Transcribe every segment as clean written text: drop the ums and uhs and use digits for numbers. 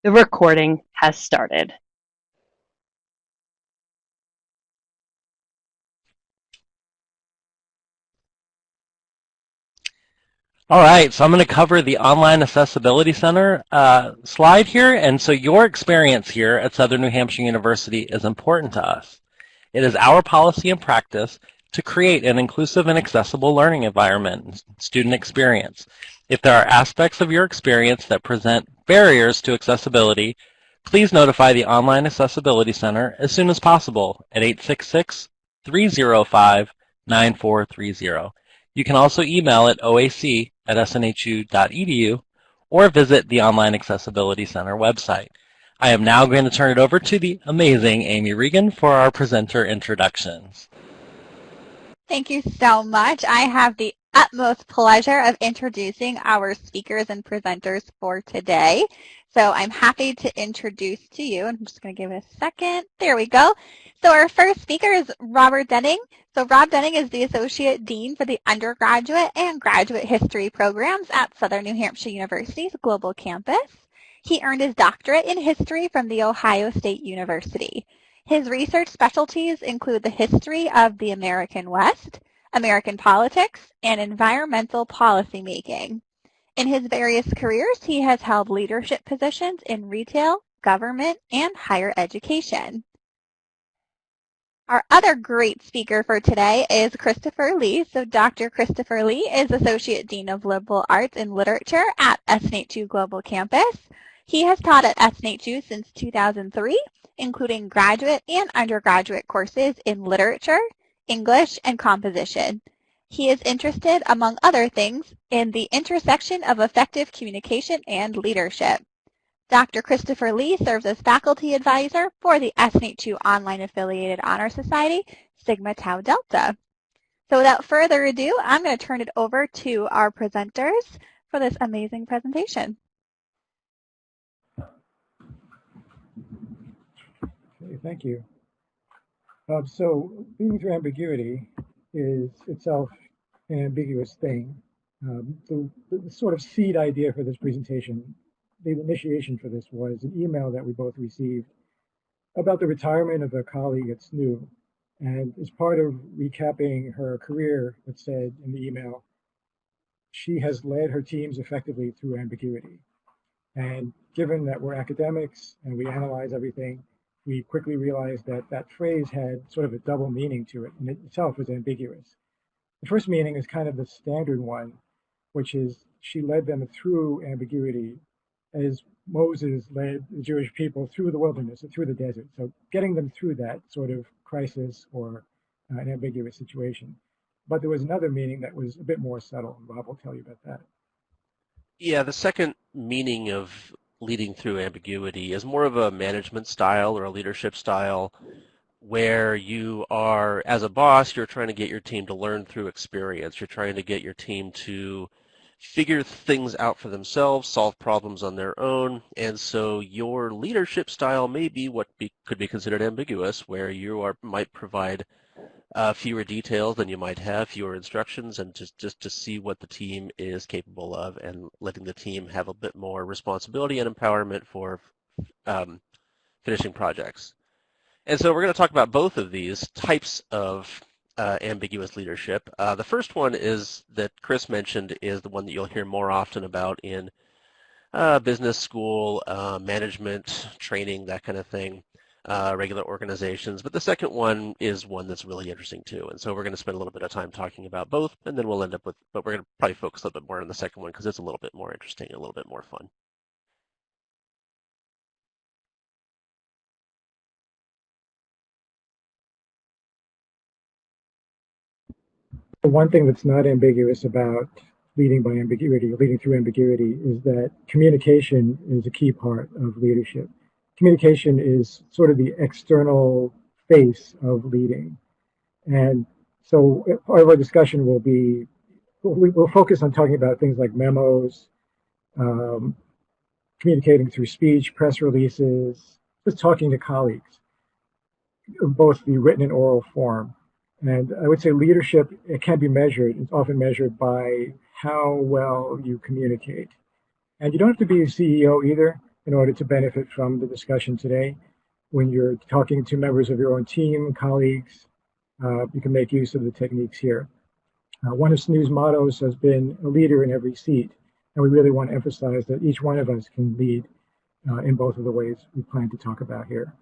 The recording has started. All right, so I'm going to cover the Online Accessibility Center slide here. And so your experience here at Southern New Hampshire University is important to us. It is our policy and practice to create an inclusive and accessible learning environment and student experience. If there are aspects of your experience that present barriers to accessibility, please notify the Online Accessibility Center as soon as possible at 866-305-9430. You can also email at oac@snhu.edu or visit the Online Accessibility Center website. I am now going to turn it over to the amazing Amy Regan for our presenter introductions. Thank you so much. I have the utmost pleasure of introducing our speakers and presenters for today. So I'm happy to introduce to you, and I'm just going to give it a second. There we go. So our first speaker is Robert Denning. So Rob Denning is the Associate Dean for the Undergraduate and Graduate History programs at Southern New Hampshire University's Global Campus. He earned his doctorate in history from The Ohio State University. His research specialties include the history of the American West, American politics, and environmental policymaking. In his various careers, he has held leadership positions in retail, government, and higher education. Our other great speaker for today is Christopher Lee. So Dr. Christopher Lee is Associate Dean of Liberal Arts and Literature at SNHU Global Campus. He has taught at SNHU since 2003, including graduate and undergraduate courses in literature, English, and composition. He is interested, among other things, in the intersection of effective communication and leadership. Dr. Christopher Lee serves as faculty advisor for the SNHU Online Affiliated Honor Society, Sigma Tau Delta. So without further ado, I'm going to turn it over to our presenters for this amazing presentation. Okay, thank you. So being through ambiguity is itself an ambiguous thing. The sort of seed idea for this presentation, the initiation for this was an email that we both received about the retirement of a colleague at SNU. And as part of recapping her career, it said in the email, she has led her teams effectively through ambiguity. And given that we're academics and we analyze everything, we quickly realized that that phrase had sort of a double meaning to it, and it itself was ambiguous. The first meaning is kind of the standard one, which is she led them through ambiguity as Moses led the Jewish people through the wilderness and through the desert. So getting them through that sort of crisis or an ambiguous situation. But there was another meaning that was a bit more subtle, and Rob will tell you about that. Yeah, the second meaning of leading through ambiguity is more of a management style or a leadership style where you are, as a boss, you're trying to get your team to learn through experience. You're trying to get your team to figure things out for themselves, solve problems on their own, and so your leadership style may be what could be considered ambiguous, where you might provide fewer details than you might have, fewer instructions, and just to see what the team is capable of and letting the team have a bit more responsibility and empowerment for finishing projects. And so we're going to talk about both of these types of ambiguous leadership. The first one is that Chris mentioned is the one that you'll hear more often about in business school, management, training, that kind of thing, regular organizations. But the second one is one that's really interesting too. And so we're going to spend a little bit of time talking about both, and then we'll end up with, but we're going to probably focus a little bit more on the second one because it's a little bit more interesting, a little bit more fun. The one thing that's not ambiguous about leading by ambiguity or leading through ambiguity is that communication is a key part of leadership. Communication is sort of the external face of leading. And so part of our discussion will be, we'll focus on talking about things like memos, communicating through speech, press releases, just talking to colleagues, both the written and oral form. And I would say leadership, it can be measured. It's often measured by how well you communicate. And you don't have to be a CEO either. in order to benefit from the discussion today. When you're talking to members of your own team, colleagues, you can make use of the techniques here. One of SNU's mottos has been a leader in every seat, and we really want to emphasize that each one of us can lead in both of the ways we plan to talk about here.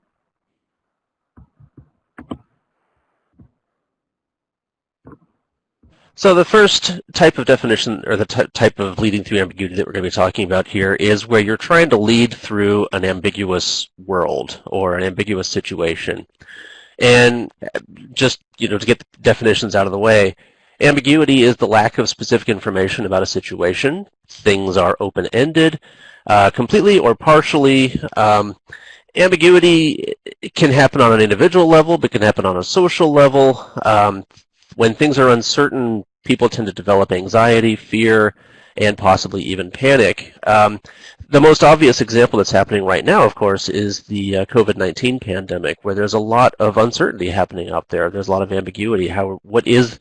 So the first type of definition, or the type of leading through ambiguity that we're going to be talking about here, is where you're trying to lead through an ambiguous world or an ambiguous situation. And just, to get the definitions out of the way, ambiguity is the lack of specific information about a situation. Things are open-ended, completely or partially. Ambiguity can happen on an individual level, but can happen on a social level. When things are uncertain, people tend to develop anxiety, fear, and possibly even panic. The most obvious example that's happening right now, of course, is the COVID-19 pandemic, where there's a lot of uncertainty happening out there. There's a lot of ambiguity. What is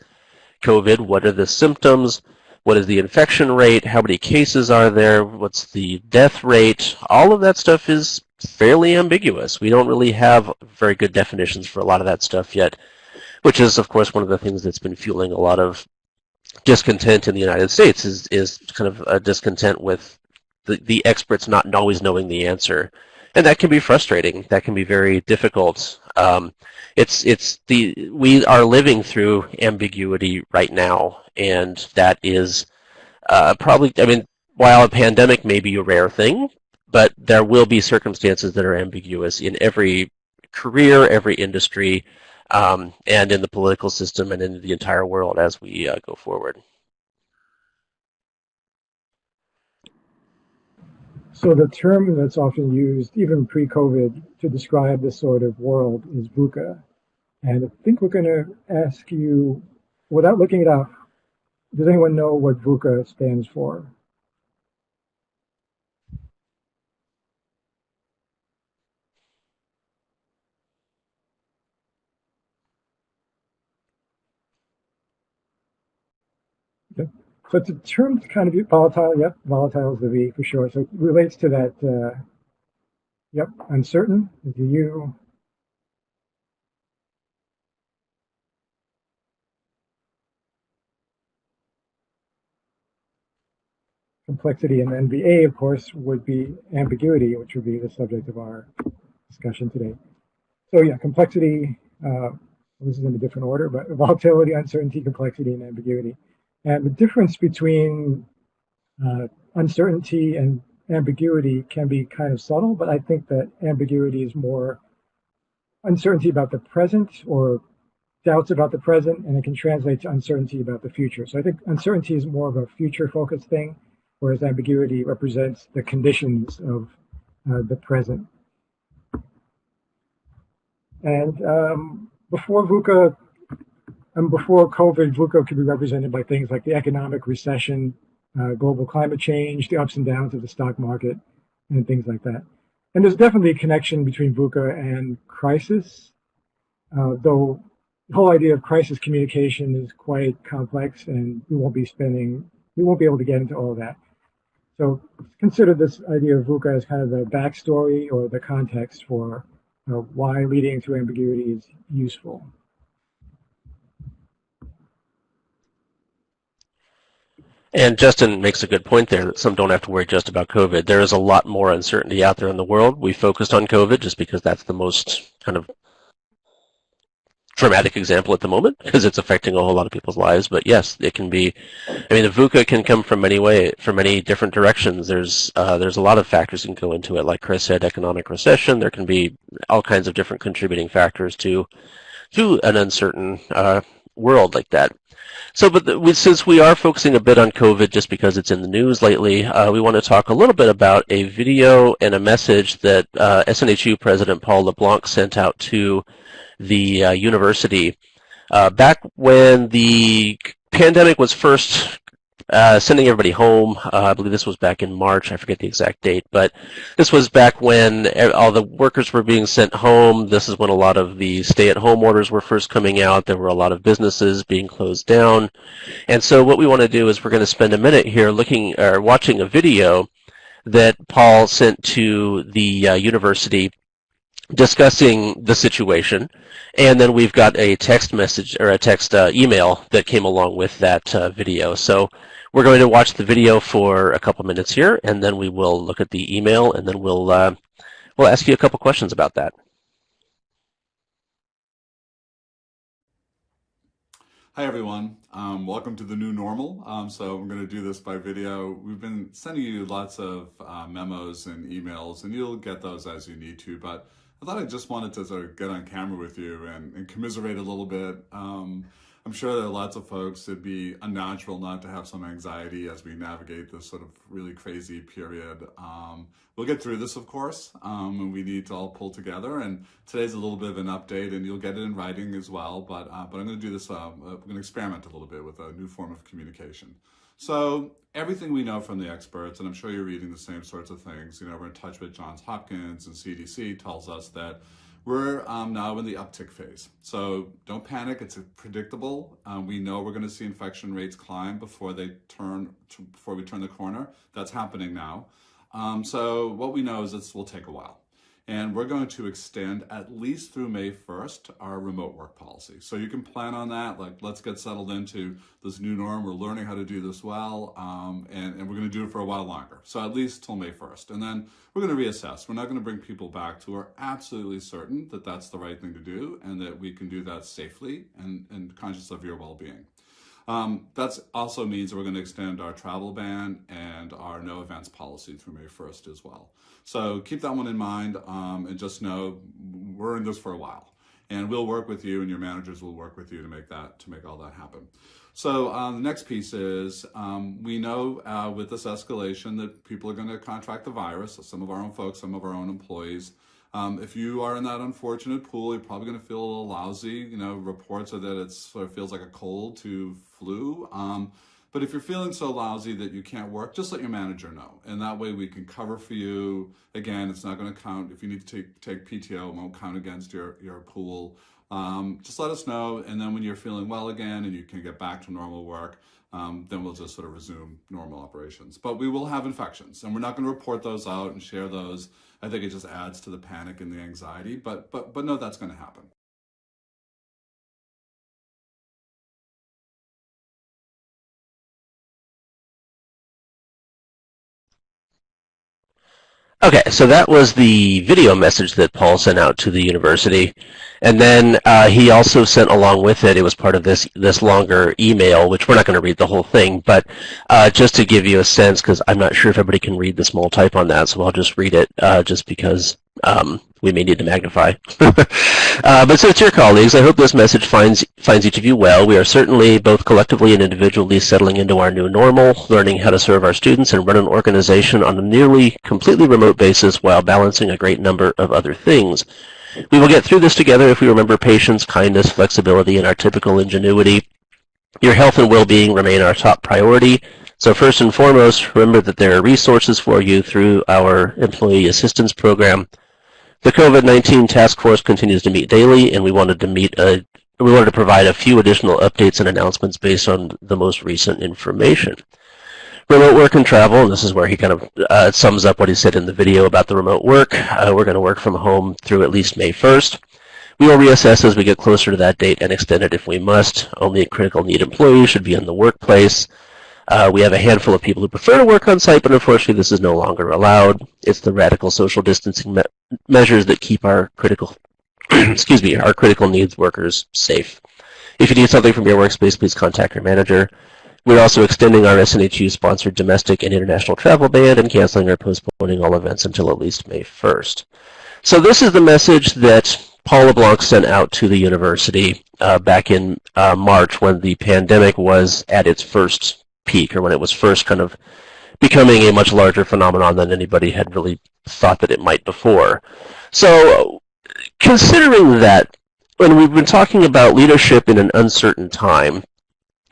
COVID? What are the symptoms? What is the infection rate? How many cases are there? What's the death rate? All of that stuff is fairly ambiguous. We don't really have very good definitions for a lot of that stuff yet, which is, of course, one of the things that's been fueling a lot of discontent in the United States is kind of a discontent with the experts not always knowing the answer. And that can be frustrating. That can be very difficult. We are living through ambiguity right now, and that is probably, while a pandemic may be a rare thing, but there will be circumstances that are ambiguous in every career, every industry, and in the political system and in the entire world as we go forward. So the term that's often used, even pre-COVID, to describe this sort of world is VUCA. And I think we're going to ask you, without looking it up, does anyone know what VUCA stands for? Okay. So it's a term kind of volatile. Yep, volatile is the V for sure. So it relates to that. Yep, uncertain is the U. Complexity, and then the A, of course, would be ambiguity, which would be the subject of our discussion today. So yeah, complexity. This is in a different order, but volatility, uncertainty, complexity, and ambiguity. And the difference between uncertainty and ambiguity can be kind of subtle, but I think that ambiguity is more uncertainty about the present or doubts about the present, and it can translate to uncertainty about the future. So I think uncertainty is more of a future-focused thing, whereas ambiguity represents the conditions of the present. And before VUCA, before COVID, VUCA could be represented by things like the economic recession, global climate change, the ups and downs of the stock market, and things like that. And there's definitely a connection between VUCA and crisis, though the whole idea of crisis communication is quite complex, and we won't be able to get into all of that. So consider this idea of VUCA as kind of the backstory or the context for why leading through ambiguity is useful. And Justin makes a good point there that some don't have to worry just about COVID. There is a lot more uncertainty out there in the world. We focused on COVID just because that's the most kind of dramatic example at the moment because it's affecting a whole lot of people's lives. But yes, it can be. The VUCA can come from many different directions. There's a lot of factors that can go into it. Like Chris said, economic recession. There can be all kinds of different contributing factors to an uncertain world like that. So, since we are focusing a bit on COVID just because it's in the news lately, we want to talk a little bit about a video and a message that SNHU President Paul LeBlanc sent out to the university back when the pandemic was first sending everybody home. I believe this was back in March. I forget the exact date, but this was back when all the workers were being sent home. This is when a lot of the stay-at-home orders were first coming out. There were a lot of businesses being closed down. And so what we want to do is we're going to spend a minute here watching a video that Paul sent to the university discussing the situation, and then we've got a text message or a text email that came along with that video. So we're going to watch the video for a couple minutes here, and then we will look at the email, and then we'll ask you a couple questions about that. Hi everyone, welcome to the new normal. So I'm going to do this by video. We've been sending you lots of memos and emails, and you'll get those as you need to, but I thought I just wanted to sort of get on camera with you and commiserate a little bit. I'm sure there are lots of folks, it'd be unnatural not to have some anxiety as we navigate this sort of really crazy period. We'll get through this, of course, and we need to all pull together. And today's a little bit of an update, and you'll get it in writing as well. But I'm going to do this, we're going to experiment a little bit with a new form of communication. So everything we know from the experts, and I'm sure you're reading the same sorts of things, you know, we're in touch with Johns Hopkins and CDC tells us that we're now in the uptick phase. So don't panic, it's predictable. We know we're gonna see infection rates climb before we turn the corner. That's happening now. So what we know is this will take a while. And we're going to extend at least through May 1st our remote work policy. So you can plan on that, like let's get settled into this new norm. We're learning how to do this well, and we're gonna do it for a while longer. So at least till May 1st. And then we're gonna reassess. We're not gonna bring people back till we're absolutely certain that that's the right thing to do and that we can do that safely and conscious of your well-being. That also means that we're going to extend our travel ban and our no events policy through May 1st as well. So keep that one in mind, and just know we're in this for a while, and we'll work with you, and your managers will work with you to make all that happen. So the next piece is we know with this escalation that people are going to contract the virus. So some of our own folks, some of our own employees. If you are in that unfortunate pool, you're probably going to feel a little lousy. You know, reports are that it sort of feels like a cold to flu. But if you're feeling so lousy that you can't work, just let your manager know. And that way we can cover for you. Again, it's not going to count. If you need to take PTO, it won't count against your pool. Just let us know. And then when you're feeling well again and you can get back to normal work, then we'll just sort of resume normal operations. But we will have infections, and we're not going to report those out and share those. I think it just adds to the panic and the anxiety, but no, that's going to happen. Okay, so that was the video message that Paul sent out to the university. And then he also sent along with it, it was part of this longer email, which we're not going to read the whole thing, but just to give you a sense, because I'm not sure if everybody can read the small type on that, so I'll just read it just because we may need to magnify. But so to your colleagues, I hope this message finds each of you well. We are certainly both collectively and individually settling into our new normal, learning how to serve our students and run an organization on a nearly completely remote basis while balancing a great number of other things. We will get through this together if we remember patience, kindness, flexibility, and our typical ingenuity. Your health and well-being remain our top priority. So first and foremost, remember that there are resources for you through our Employee Assistance Program. The COVID-19 task force continues to meet daily, and we wanted to provide a few additional updates and announcements based on the most recent information. Remote work and travel, and this is where he kind of sums up what he said in the video about the remote work. We're going to work from home through at least May 1st. We will reassess as we get closer to that date and extend it if we must. Only critical need employees should be in the workplace. We have a handful of people who prefer to work on site, but unfortunately this is no longer allowed. It's the radical social distancing measures that keep our critical, our critical needs workers safe. If you need something from your workspace, please contact your manager. We're also extending our SNHU-sponsored domestic and international travel ban and canceling or postponing all events until at least May 1st. So this is the message that Paul LeBlanc sent out to the university back in March when the pandemic was at its first peak, or when it was first kind of becoming a much larger phenomenon than anybody had really thought that it might before. So considering that, when we've been talking about leadership in an uncertain time,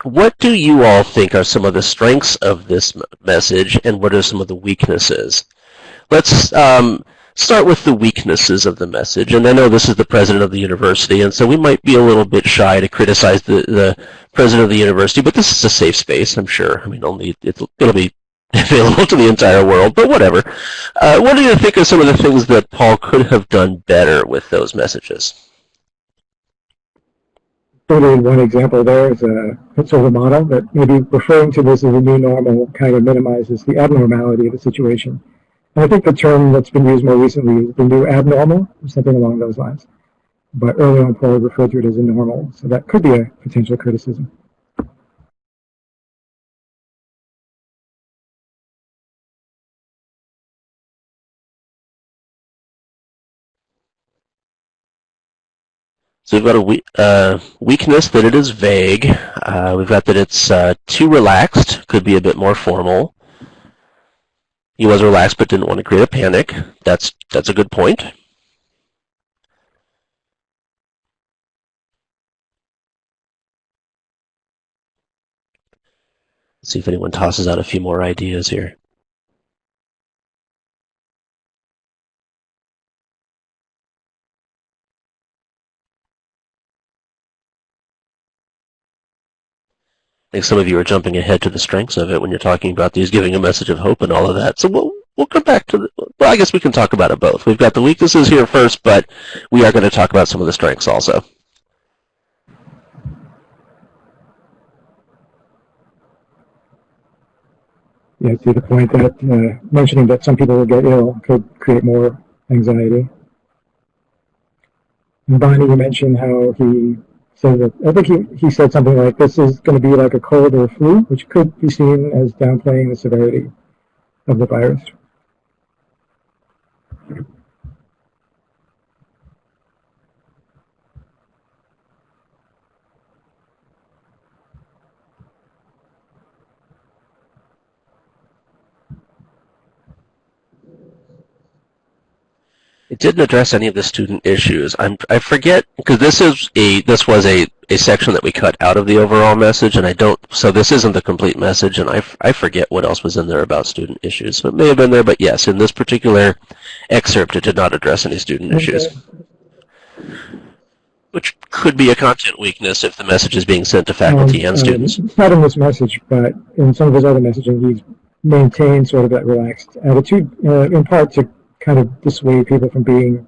what do you all think are some of the strengths of this message, and what are some of the weaknesses? Let's start with the weaknesses of the message. And I know this is the president of the university, and so we might be a little bit shy to criticize the president of the university, but this is a safe space, I'm sure. I mean, it'll be available to the entire world, but whatever. What do you think are some of the things that Paul could have done better with those messages? Probably one example there is a sort of a model that maybe referring to this as a new normal kind of minimizes the abnormality of the situation. And I think the term that's been used more recently is the new abnormal, or something along those lines. But earlier on, Paul referred to it as a normal, so that could be a potential criticism. So we've got a weakness that it is vague. We've got that it's too relaxed, could be a bit more formal. He was relaxed but didn't want to create a panic. That's a good point. Let's see if anyone tosses out a few more ideas here. I think some of you are jumping ahead to the strengths of it when you're talking about these, giving a message of hope and all of that. So we'll come back to well, I guess we can talk about it both. We've got the weaknesses here first, but we are going to talk about some of the strengths also. Yeah, I see the point that mentioning that some people will get ill could create more anxiety. And Bonnie, you mentioned how he said that, I think he said something like, this is going to be like a cold or a flu, which could be seen as downplaying the severity of the virus. It didn't address any of the student issues. I forget, because this was a section that we cut out of the overall message, and so this isn't the complete message, and I forget what else was in there about student issues. So it may have been there, but yes, in this particular excerpt, it did not address any student issues. Which could be a content weakness if the message is being sent to faculty and students. Not in this message, but in some of his other messaging, he's maintained sort of that relaxed attitude, in part to kind of dissuade people from being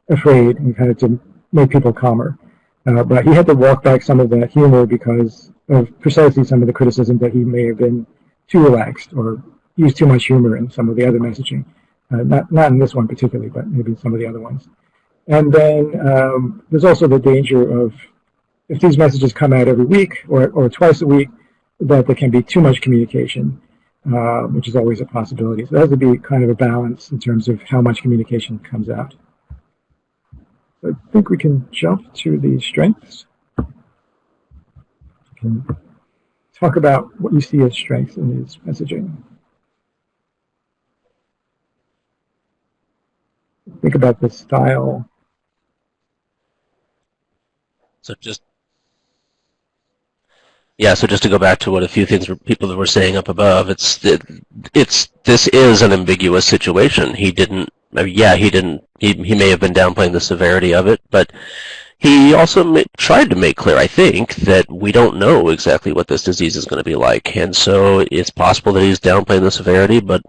afraid and kind of to make people calmer. But he had to walk back some of that humor because of precisely some of the criticism that he may have been too relaxed or used too much humor in some of the other messaging. Not in this one particularly, but maybe some of the other ones. And then there's also the danger of, if these messages come out every week or twice a week, that there can be too much communication, which is always a possibility. So there has to be kind of a balance in terms of how much communication comes out. So I think we can jump to the strengths. We can talk about what you see as strengths in his messaging. Think about the style. So just to go back to what a few things people were saying up above, this is an ambiguous situation. He may have been downplaying the severity of it, but he also tried to make clear, I think, that we don't know exactly what this disease is going to be like, and so it's possible that he's downplaying the severity, but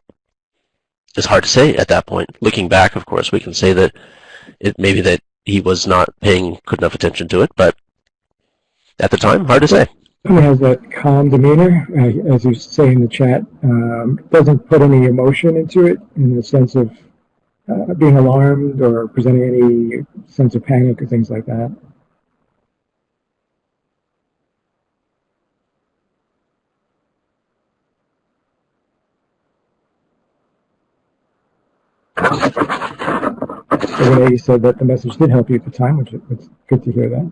it's hard to say at that point. Looking back, of course, we can say that it maybe that he was not paying good enough attention to it, but at the time, hard to say. He has that calm demeanor, as you say in the chat. Doesn't put any emotion into it in the sense of being alarmed or presenting any sense of panic or things like that. So Renee, you said that the message did help you at the time, which it's good to hear that.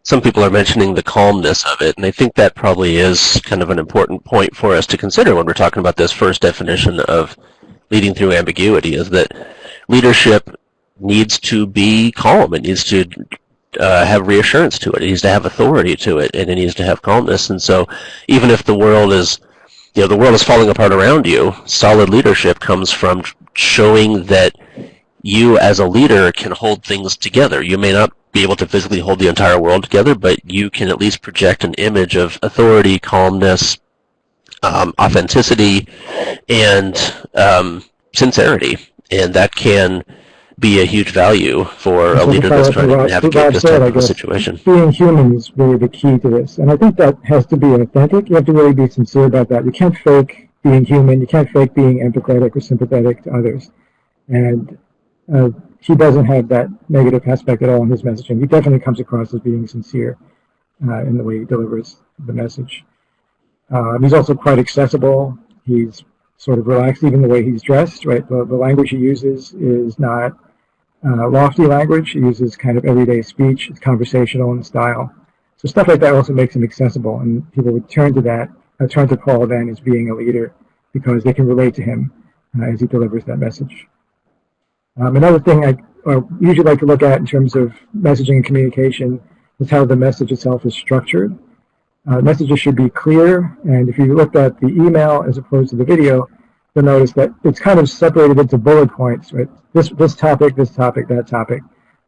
Some people are mentioning the calmness of it, and I think that probably is kind of an important point for us to consider when we're talking about this first definition of leading through ambiguity, is that leadership needs to be calm. It needs to have reassurance to it. It needs to have authority to it, and it needs to have calmness. And so even if the world is falling apart around you, solid leadership comes from showing that you as a leader can hold things together. You may not be able to physically hold the entire world together, but you can at least project an image of authority, calmness, authenticity, and sincerity. And that can be a huge value for a leader that's trying to navigate this type of a situation. Being human is really the key to this. And I think that has to be authentic. You have to really be sincere about that. You can't fake being human. You can't fake being empathetic or sympathetic to others. And he doesn't have that negative aspect at all in his messaging. He definitely comes across as being sincere in the way he delivers the message. He's also quite accessible. He's sort of relaxed, even the way he's dressed, right? The language he uses is not lofty language. He uses kind of everyday speech. It's conversational in style. So stuff like that also makes him accessible, and people would turn to that, turn to Paul then as being a leader because they can relate to him as he delivers that message. Another thing I usually like to look at in terms of messaging and communication is how the message itself is structured. Messages should be clear, and if you looked at the email as opposed to the video, you'll notice that it's kind of separated into bullet points, right? This topic, that topic.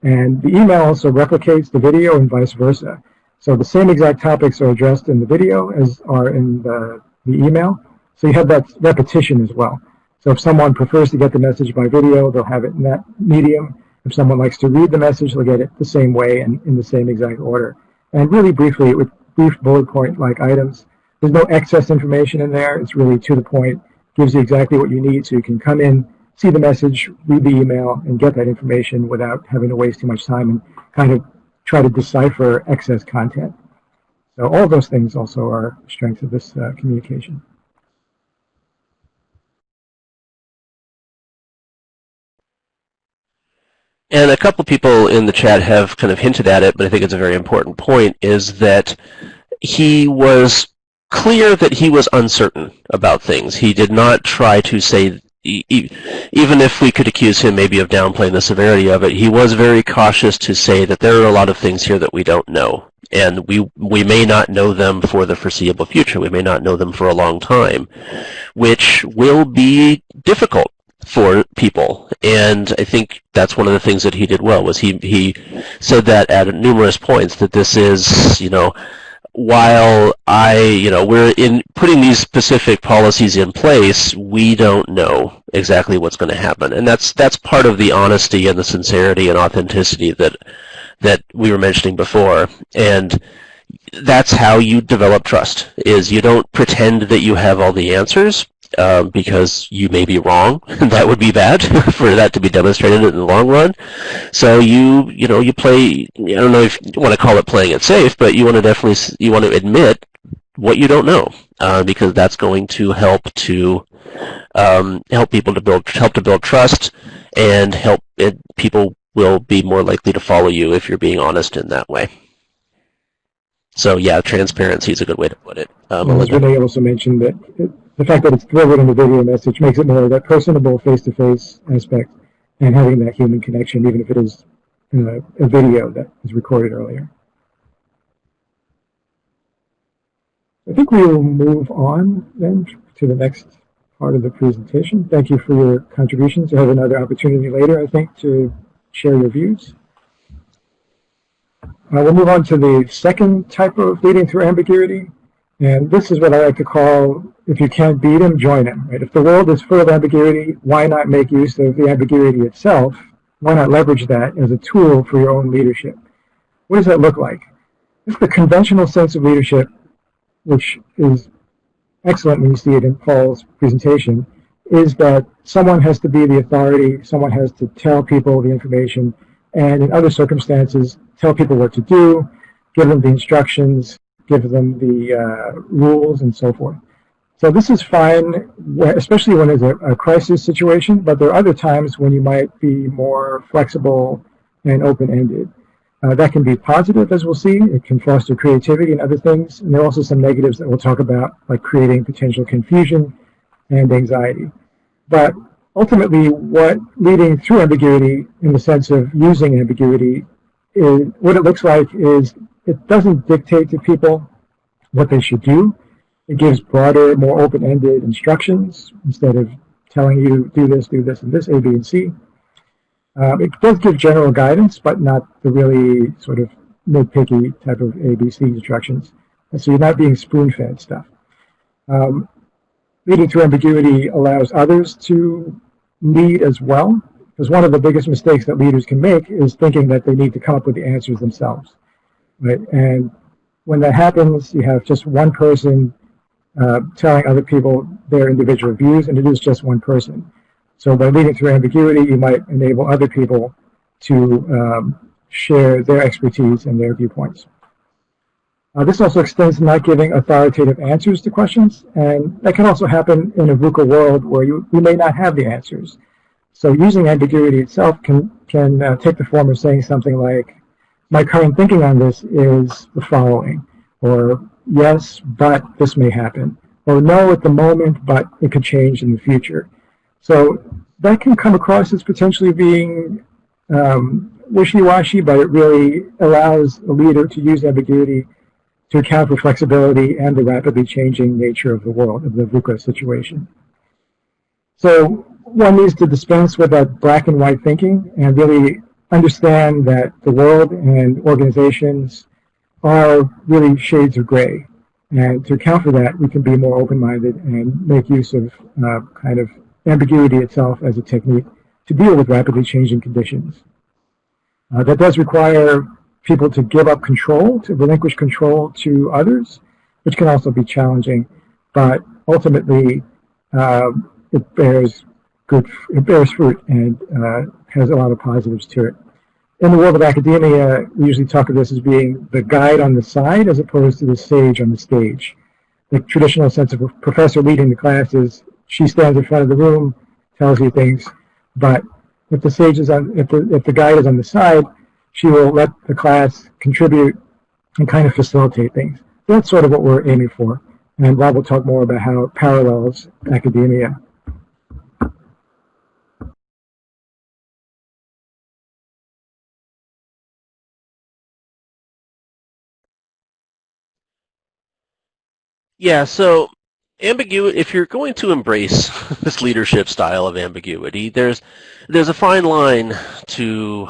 And the email also replicates the video and vice versa. So the same exact topics are addressed in the video as are in the email. So you have that repetition as well. So if someone prefers to get the message by video, they'll have it in that medium. If someone likes to read the message, they'll get it the same way and in the same exact order. And really briefly, with brief bullet point-like items, there's no excess information in there. It's really to the point, gives you exactly what you need so you can come in, see the message, read the email, and get that information without having to waste too much time and kind of try to decipher excess content. So all of those things also are strengths of this communication. And a couple people in the chat have kind of hinted at it, but I think it's a very important point, is that he was clear that he was uncertain about things. He did not try to say, even if we could accuse him maybe of downplaying the severity of it, he was very cautious to say that there are a lot of things here that we don't know. And we may not know them for the foreseeable future. We may not know them for a long time, which will be difficult for people. And I think that's one of the things that he did well, was he said that at numerous points, that this is, while we're in putting these specific policies in place, we don't know exactly what's going to happen. And that's part of the honesty and the sincerity and authenticity that we were mentioning before. And that's how you develop trust, is you don't pretend that you have all the answers, because you may be wrong. That would be bad for that to be demonstrated in the long run. So you play, I don't know if you want to call it playing it safe, but you want to admit what you don't know, because that's going to help people to build trust, and people will be more likely to follow you if you're being honest in that way. So yeah, transparency is a good way to put it. As Renee also mentioned, that the fact that it's delivered in the video message makes it more that personable face-to-face aspect and having that human connection, even if it is a video that was recorded earlier. I think we will move on then to the next part of the presentation. Thank you for your contributions. You'll have another opportunity later, I think, to share your views. We'll move on to the second type of leading through ambiguity. And this is what I like to call, if you can't beat him, join him. Right? If the world is full of ambiguity, why not make use of the ambiguity itself? Why not leverage that as a tool for your own leadership? What does that look like? It's the conventional sense of leadership, which is excellent when you see it in Paul's presentation, is that someone has to be the authority, someone has to tell people the information, and in other circumstances, tell people what to do, give them the instructions, give them the rules, and so forth. So this is fine, especially when it's a crisis situation, but there are other times when you might be more flexible and open-ended. That can be positive, as we'll see. It can foster creativity and other things. And there are also some negatives that we'll talk about, like creating potential confusion and anxiety. But ultimately, what leading through ambiguity, in the sense of using ambiguity, is what it looks like is it doesn't dictate to people what they should do. It gives broader, more open-ended instructions instead of telling you do this, and this, A, B, and C. It does give general guidance, but not the really sort of nitpicky type of ABC instructions. And so you're not being spoon-fed stuff. Leading through ambiguity allows others to lead as well, because one of the biggest mistakes that leaders can make is thinking that they need to come up with the answers themselves. Right? And when that happens, you have just one person telling other people their individual views, and it is just one person. So by leading through ambiguity, you might enable other people to share their expertise and their viewpoints. This also extends to not giving authoritative answers to questions, and that can also happen in a VUCA world where you may not have the answers. So using ambiguity itself can take the form of saying something like, my current thinking on this is the following, or yes, but this may happen, or no at the moment, but it could change in the future. So that can come across as potentially being wishy-washy, but it really allows a leader to use ambiguity to account for flexibility and the rapidly changing nature of the world, of the VUCA situation. So one needs to dispense with that black and white thinking and really understand that the world and organizations are really shades of gray. And to account for that, we can be more open-minded and make use of kind of ambiguity itself as a technique to deal with rapidly changing conditions. That does require people to give up control, to relinquish control to others, which can also be challenging, but ultimately it bears fruit and has a lot of positives to it. In the world of academia, we usually talk of this as being the guide on the side as opposed to the sage on the stage. The traditional sense of a professor leading the class is she stands in front of the room, tells you things, but if the sage is on, if the guide is on the side, she will let the class contribute and kind of facilitate things. That's sort of what we're aiming for. And Rob will talk more about how it parallels academia. Yeah, so ambiguity, if you're going to embrace this leadership style of ambiguity, there's a fine line to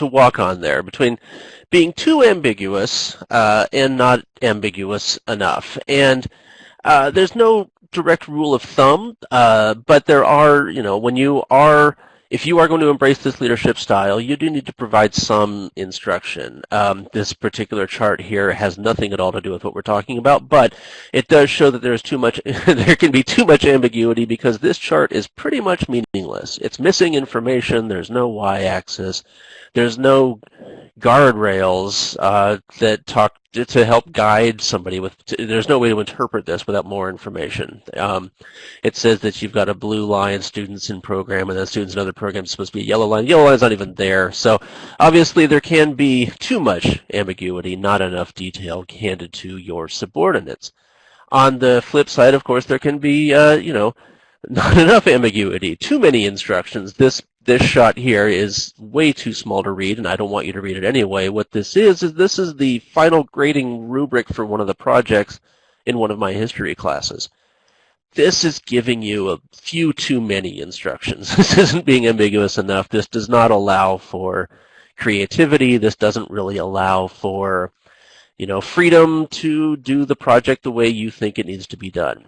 walk on there between being too ambiguous and not ambiguous enough. And there's no direct rule of thumb, but there are, if you are going to embrace this leadership style, you do need to provide some instruction. This particular chart here has nothing at all to do with what we're talking about, but it does show that there's too much, there can be too much ambiguity because this chart is pretty much meaningless. It's missing information. There's no y-axis. There's no guardrails that talk to help guide somebody with. There's no way to interpret this without more information. It says that you've got a blue line, students in program, and then students in other programs supposed to be a yellow line. The yellow line's not even there. So obviously there can be too much ambiguity, not enough detail handed to your subordinates. On the flip side, of course, there can be, not enough ambiguity, too many instructions. This shot here is way too small to read, and I don't want you to read it anyway. What this is the final grading rubric for one of the projects in one of my history classes. This is giving you a few too many instructions. This isn't being ambiguous enough. This does not allow for creativity. This doesn't really allow for, freedom to do the project the way you think it needs to be done.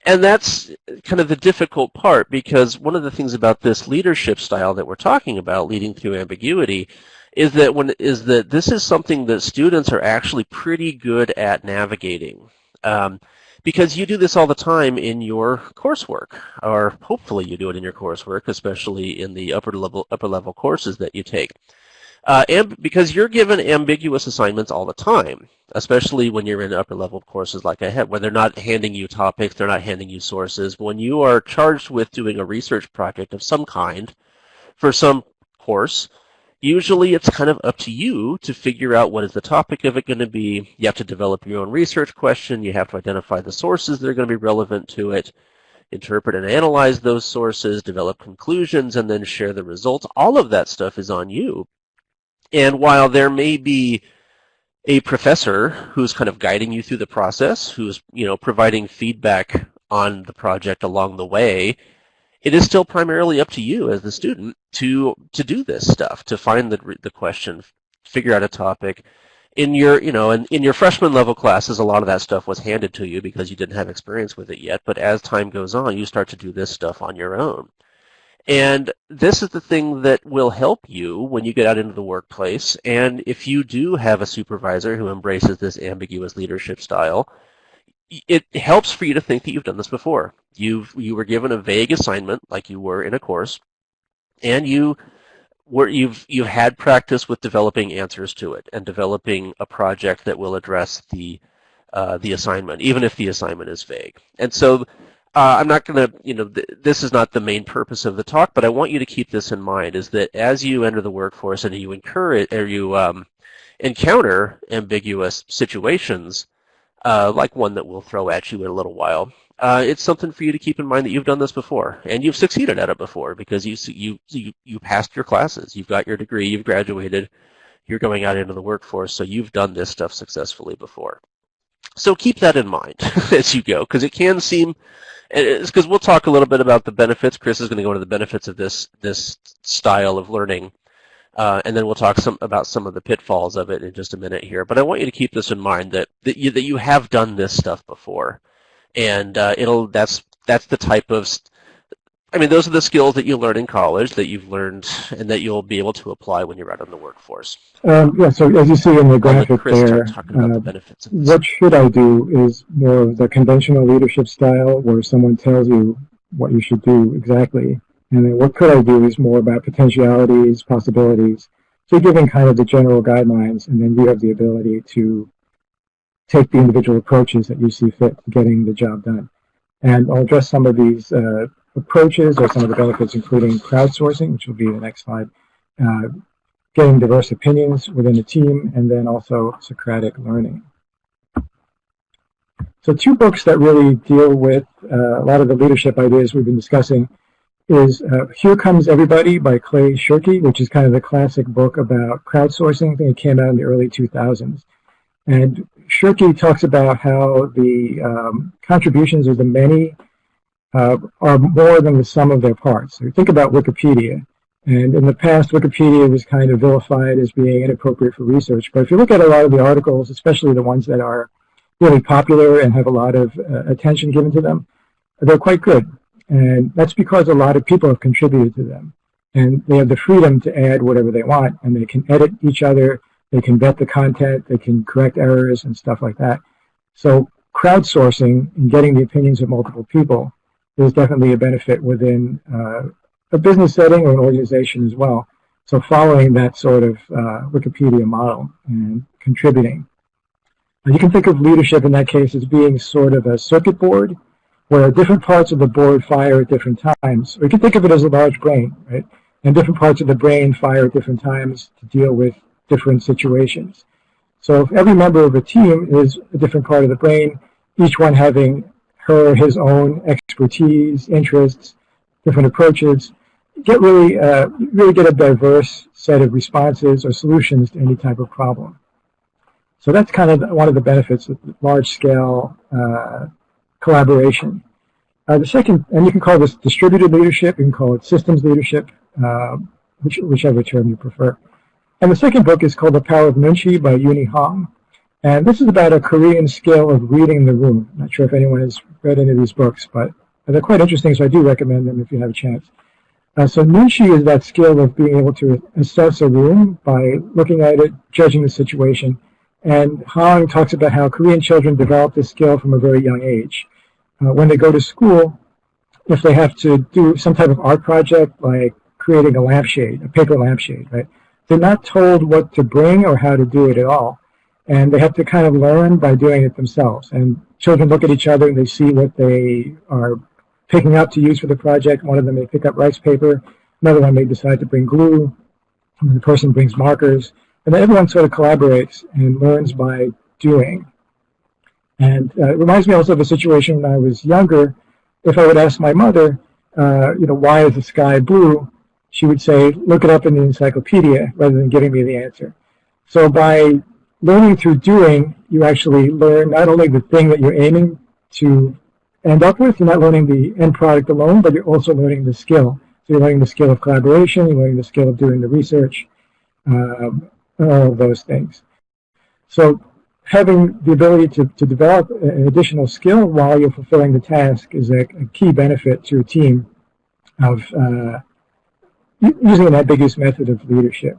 And that's kind of the difficult part, because one of the things about this leadership style that we're talking about, leading through ambiguity, is that this is something that students are actually pretty good at navigating. Because you do this all the time in your coursework, or hopefully you do it in your coursework, especially in the upper level courses that you take. And because you're given ambiguous assignments all the time, especially when you're in upper level courses like I had, where they're not handing you topics, they're not handing you sources. When you are charged with doing a research project of some kind for some course, usually it's kind of up to you to figure out what is the topic of it going to be. You have to develop your own research question. You have to identify the sources that are going to be relevant to it, interpret and analyze those sources, develop conclusions, and then share the results. All of that stuff is on you. And while there may be a professor who's kind of guiding you through the process, who's providing feedback on the project along the way, it is still primarily up to you as the student to do this stuff, to find the question, figure out a topic. In your, in your freshman level classes, a lot of that stuff was handed to you because you didn't have experience with it yet. But as time goes on, you start to do this stuff on your own. And this is the thing that will help you when you get out into the workplace. And if you do have a supervisor who embraces this ambiguous leadership style, it helps for you to think that you've done this before. You were given a vague assignment, like you were in a course, and you've had practice with developing answers to it and developing a project that will address the assignment, even if the assignment is vague. And so I'm not going to, this is not the main purpose of the talk, but I want you to keep this in mind, is that as you enter the workforce and you encounter ambiguous situations, like one that we'll throw at you in a little while, it's something for you to keep in mind that you've done this before, and you've succeeded at it before because you passed your classes, you've got your degree, you've graduated, you're going out into the workforce, so you've done this stuff successfully before. So keep that in mind as you go, because it can seem, because we'll talk a little bit about the benefits. Chris is going to go into the benefits of this style of learning, and then we'll talk about some of the pitfalls of it in just a minute here. But I want you to keep this in mind that you have done this stuff before, and that's the type of, those are the skills that you learn in college, that you've learned, and that you'll be able to apply when you're out in the workforce. Yeah, so as you see in the graphic there, the benefits of this. What should I do is more of the conventional leadership style where someone tells you what you should do exactly. And then what could I do is more about potentialities, possibilities. So you're giving kind of the general guidelines, and then you have the ability to take the individual approaches that you see fit to getting the job done. And I'll address some of these approaches or some of the benefits, including crowdsourcing, which will be the next slide, getting diverse opinions within a team, and then also Socratic learning. So 2 books that really deal with a lot of the leadership ideas we've been discussing is Here Comes Everybody by Clay Shirky, which is kind of the classic book about crowdsourcing. I think it came out in the early 2000s. And Shirky talks about how the contributions of the many are more than the sum of their parts. So think about Wikipedia. And in the past, Wikipedia was kind of vilified as being inappropriate for research. But if you look at a lot of the articles, especially the ones that are really popular and have a lot of attention given to them, they're quite good. And that's because a lot of people have contributed to them. And they have the freedom to add whatever they want, and they can edit each other, they can vet the content, they can correct errors and stuff like that. So crowdsourcing and getting the opinions of multiple people is definitely a benefit within a business setting or an organization as well. So following that sort of Wikipedia model and contributing. You can think of leadership in that case as being sort of a circuit board where different parts of the board fire at different times. Or you can think of it as a large brain, right? And different parts of the brain fire at different times to deal with different situations. So if every member of a team is a different part of the brain, each one having her or his own expertise, interests, different approaches, really get a diverse set of responses or solutions to any type of problem. So that's kind of one of the benefits of large-scale collaboration. The second, and you can call this distributed leadership, you can call it systems leadership, whichever term you prefer. And the second book is called The Power of Nunchi by Uni Hong. And this is about a Korean skill of reading the room. I'm not sure if anyone has read any of these books, but they're quite interesting, so I do recommend them if you have a chance. So Nunchi is that skill of being able to assess a room by looking at it, judging the situation. And Hong talks about how Korean children develop this skill from a very young age. When they go to school, if they have to do some type of art project, like creating a lampshade, a paper lampshade, right? They're not told what to bring or how to do it at all. And they have to kind of learn by doing it themselves. And children look at each other and they see what they are picking up to use for the project. One of them may pick up rice paper. Another one may decide to bring glue. And the person brings markers. And then everyone sort of collaborates and learns by doing. And it reminds me also of a situation when I was younger. If I would ask my mother, why is the sky blue? She would say, look it up in the encyclopedia rather than giving me the answer. So by learning through doing, you actually learn not only the thing that you're aiming to end up with. You're not learning the end product alone, but you're also learning the skill. So you're learning the skill of collaboration, you're learning the skill of doing the research, and all of those things. So having the ability to develop an additional skill while you're fulfilling the task is a key benefit to a team of using an ambiguous method of leadership.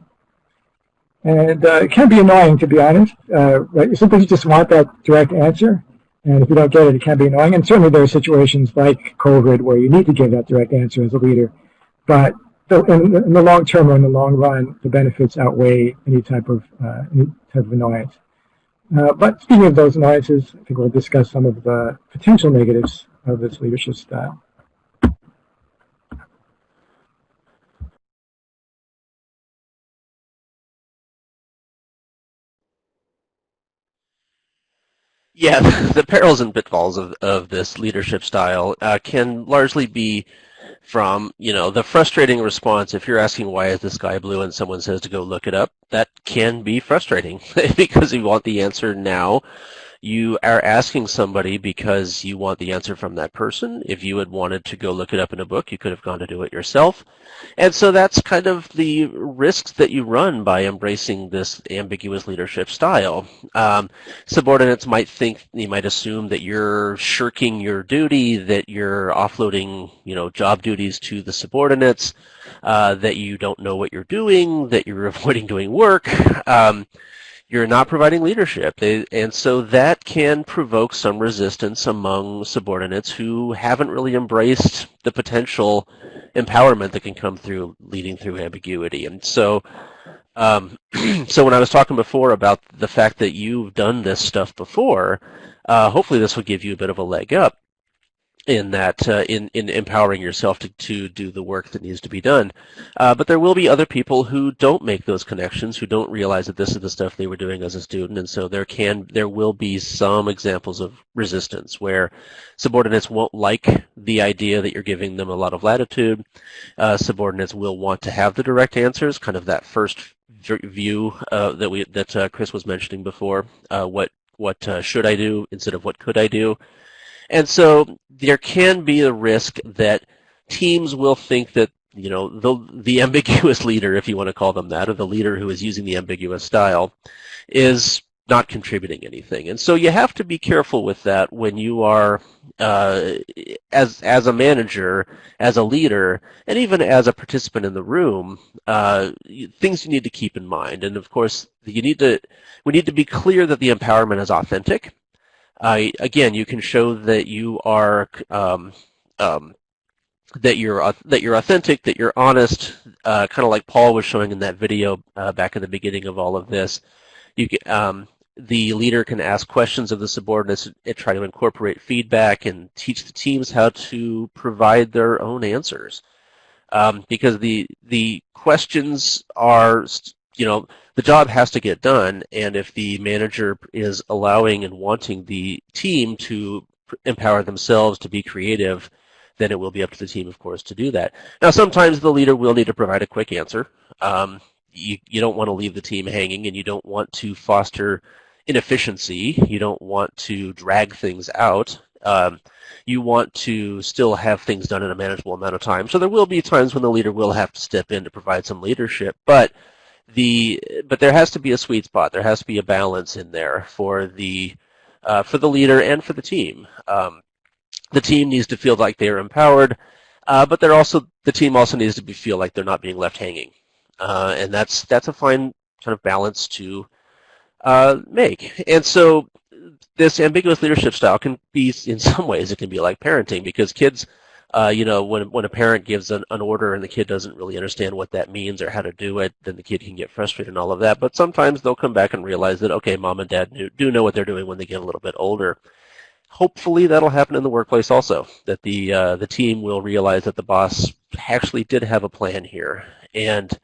And it can be annoying, to be honest. Right? Sometimes you just want that direct answer, and if you don't get it, it can be annoying. And certainly there are situations like COVID where you need to give that direct answer as a leader. But in the long term or in the long run, the benefits outweigh any type of annoyance. But speaking of those annoyances, I think we'll discuss some of the potential negatives of this leadership style. Yeah, the perils and pitfalls of this leadership style can largely be from, the frustrating response. If you're asking why is the sky blue and someone says to go look it up, that can be frustrating because you want the answer now. You are asking somebody because you want the answer from that person. If you had wanted to go look it up in a book, you could have gone to do it yourself. And so that's kind of the risks that you run by embracing this ambiguous leadership style. Subordinates might assume that you're shirking your duty, that you're offloading, job duties to the subordinates, that you don't know what you're doing, that you're avoiding doing work. You're not providing leadership. And so that can provoke some resistance among subordinates who haven't really embraced the potential empowerment that can come through leading through ambiguity. And so so when I was talking before about the fact that you've done this stuff before, hopefully this will give you a bit of a leg up in that in empowering yourself to do the work that needs to be done. But there will be other people who don't make those connections, who don't realize that this is the stuff they were doing as a student, and so there will be some examples of resistance where subordinates won't like the idea that you're giving them a lot of latitude. Subordinates will want to have the direct answers, kind of that first view that Chris was mentioning before. What should I do instead of what could I do? And so there can be a risk that teams will think that, the ambiguous leader, if you want to call them that, or the leader who is using the ambiguous style, is not contributing anything. And so you have to be careful with that when you are, as a manager, as a leader, and even as a participant in the room, things you need to keep in mind. And of course, we need to be clear that the empowerment is authentic. Again, you can show that you are that you're authentic, that you're honest, kind of like Paul was showing in that video back in the beginning of all of this. The leader can ask questions of the subordinates and try to incorporate feedback and teach the teams how to provide their own answers, because the questions are, the job has to get done, and if the manager is allowing and wanting the team to empower themselves to be creative, then it will be up to the team, of course, to do that. Now, sometimes the leader will need to provide a quick answer. You don't want to leave the team hanging, and you don't want to foster inefficiency. You don't want to drag things out. You want to still have things done in a manageable amount of time. So there will be times when the leader will have to step in to provide some leadership, but there has to be a sweet spot. There has to be a balance in there for the leader and for the team. The team needs to feel like they are empowered, but the team also needs to feel like they're not being left hanging, and that's a fine kind of balance to make. And so this ambiguous leadership style can be, in some ways, it can be like parenting, because kids, when a parent gives an order and the kid doesn't really understand what that means or how to do it, then the kid can get frustrated and all of that. But sometimes they'll come back and realize that, okay, mom and dad do know what they're doing when they get a little bit older. Hopefully that'll happen in the workplace also, that the team will realize that the boss actually did have a plan here, and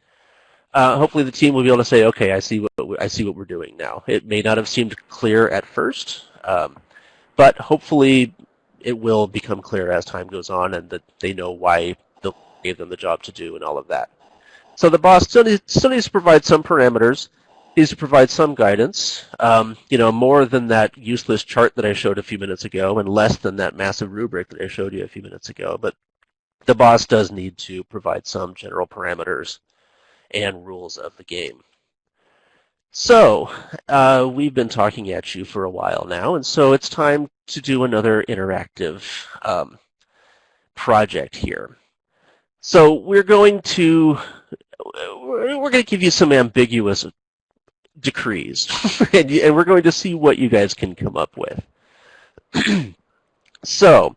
hopefully the team will be able to say, okay, I see what we're doing now. It may not have seemed clear at first, but hopefully it will become clear as time goes on, and that they know why they gave them the job to do and all of that. So the boss still needs to provide some parameters, is to provide some guidance, more than that useless chart that I showed a few minutes ago and less than that massive rubric that I showed you a few minutes ago. But the boss does need to provide some general parameters and rules of the game. So, we've been talking at you for a while now, and so it's time to do another interactive project here. So we're going to give you some ambiguous decrees, and we're going to see what you guys can come up with. So,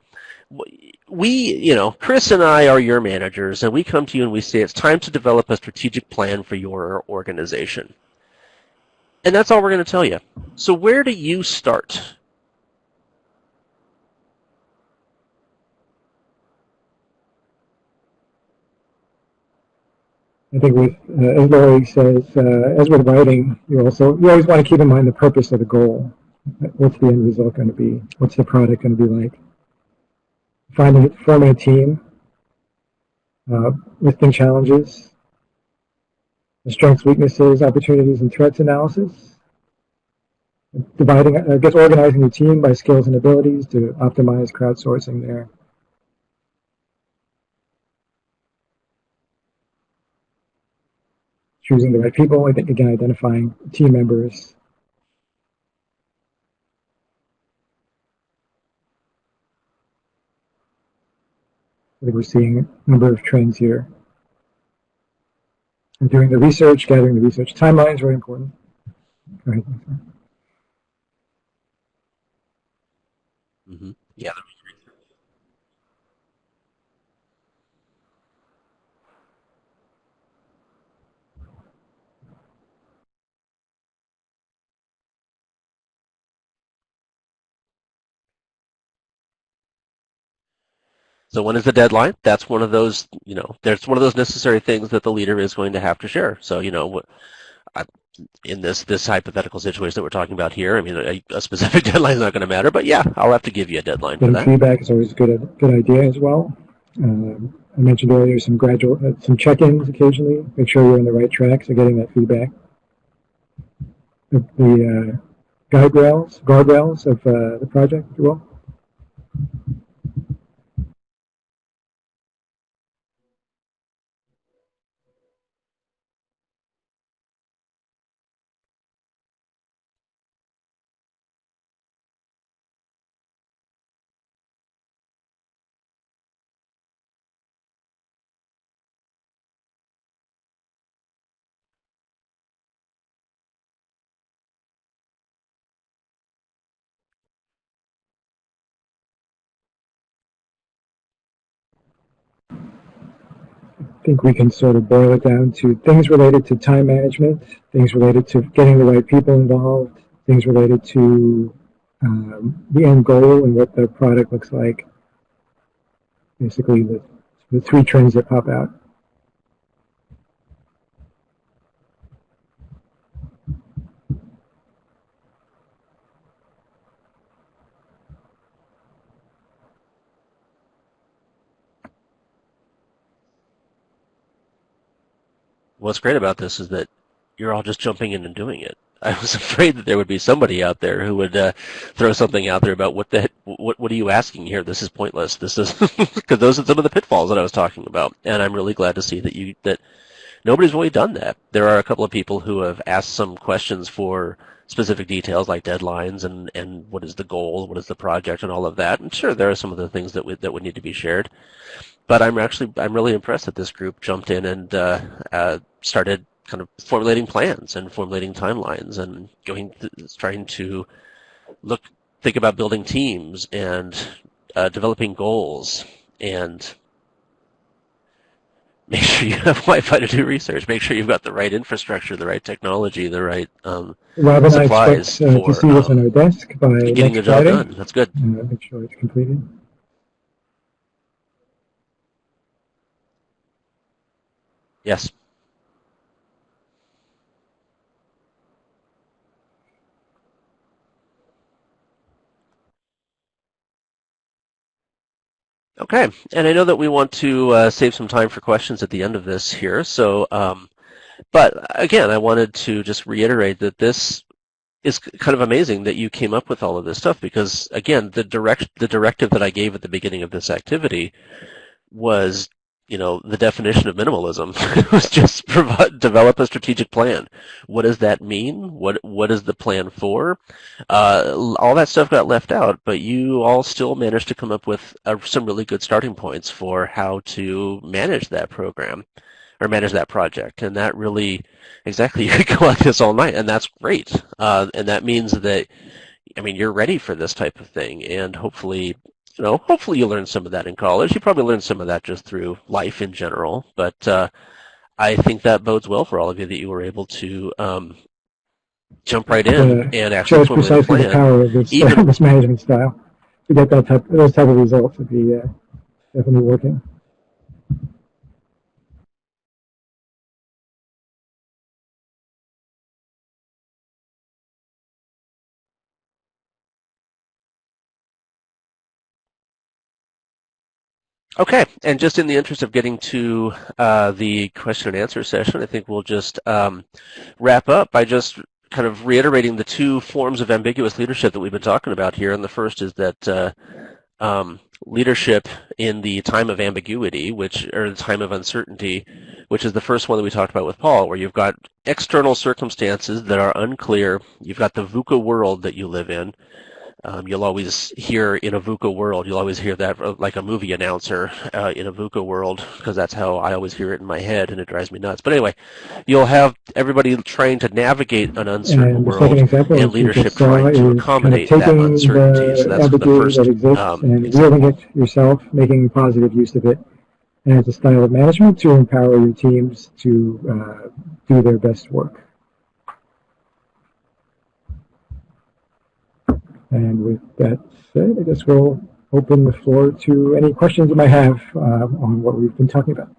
Chris and I are your managers, and we come to you and we say it's time to develop a strategic plan for your organization. And that's all we're going to tell you. So where do you start? I think with, as Lori says, as with writing, you always want to keep in mind the purpose of the goal. What's the end result going to be? What's the product going to be like? Forming a team, listing challenges, the strengths, weaknesses, opportunities, and threats analysis. Organizing the team by skills and abilities to optimize crowdsourcing there. Choosing the right people, I think, again, identifying team members. I think we're seeing a number of trends here. And doing the research, gathering the research timelines, very important. Go ahead. Mm-hmm. Yeah. So when is the deadline? That's one of those, there's one of those necessary things that the leader is going to have to share. So, in this hypothetical situation that we're talking about here, I mean, a specific deadline is not going to matter, but yeah, I'll have to give you a deadline for that. Feedback is always a good idea as well. I mentioned earlier some check-ins occasionally. Make sure you're on the right track, so getting that feedback. The guardrails of the project, if you will. I think we can sort of boil it down to things related to time management, things related to getting the right people involved, things related to the end goal and what the product looks like. Basically, the three trends that pop out. What's great about this is that you're all just jumping in and doing it. I was afraid that there would be somebody out there who would throw something out there about what are you asking here? This is pointless. This is because those are some of the pitfalls that I was talking about, and I'm really glad to see that nobody's really done that. There are a couple of people who have asked some questions for specific details like deadlines and what is the goal, what is the project, and all of that. And sure, there are some of the things that would need to be shared. But I'm really impressed that this group jumped in and started kind of formulating plans and formulating timelines and trying to think about building teams and developing goals and make sure you have Wi-Fi to do research. Make sure you've got the right infrastructure, the right technology, the right Rob and supplies I expect to see what's on our desk by getting the next job Friday. done. That's good. Make sure it's completed. Yes. Okay, and I know that we want to save some time for questions at the end of this here, so But again, I wanted to just reiterate that this is kind of amazing that you came up with all of this stuff because, again, the directive that I gave at the beginning of this activity was, the definition of minimalism. It was just develop a strategic plan. What does that mean? What is the plan for? All that stuff got left out, but you all still managed to come up with some really good starting points for how to manage that program or manage that project. And that really, exactly, you could go like this all night, and that's great. And that means that, you're ready for this type of thing, and hopefully you learn some of that in college. You probably learned some of that just through life in general, but I think that bodes well for all of you that you were able to jump right in and actually shows formulate a precisely the plan. power of this, this management style. To get those type of results would be definitely working. Okay, and just in the interest of getting to the question and answer session, I think we'll just wrap up by just kind of reiterating the two forms of ambiguous leadership that we've been talking about here. And the first is that leadership in the time of ambiguity, or the time of uncertainty, which is the first one that we talked about with Paul, where you've got external circumstances that are unclear. You've got the VUCA world that you live in. You'll always hear in a VUCA world, you'll always hear that like a movie announcer in a VUCA world, because that's how I always hear it in my head, and it drives me nuts. But anyway, you'll have everybody trying to navigate an uncertain world, and leadership trying to accommodate that uncertainty. So that's the first that exists and wielding it yourself, making positive use of it as a style of management to empower your teams to do their best work. And with that said, I guess we'll open the floor to any questions you might have on what we've been talking about.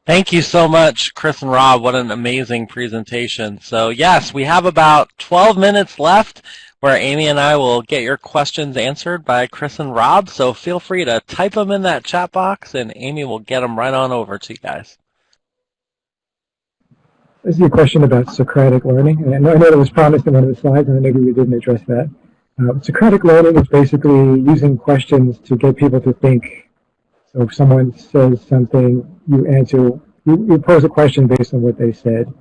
Thank you so much, Chris and Rob. What an amazing presentation. So yes, we have about 12 minutes left where Amy and I will get your questions answered by Chris and Rob. So feel free to type them in that chat box, and Amy will get them right on over to you guys. This is a question about Socratic learning. And I know it was promised in one of the slides, and maybe we didn't address that. Socratic learning is basically using questions to get people to think. So if someone says something, you answer, you pose a question based on what they said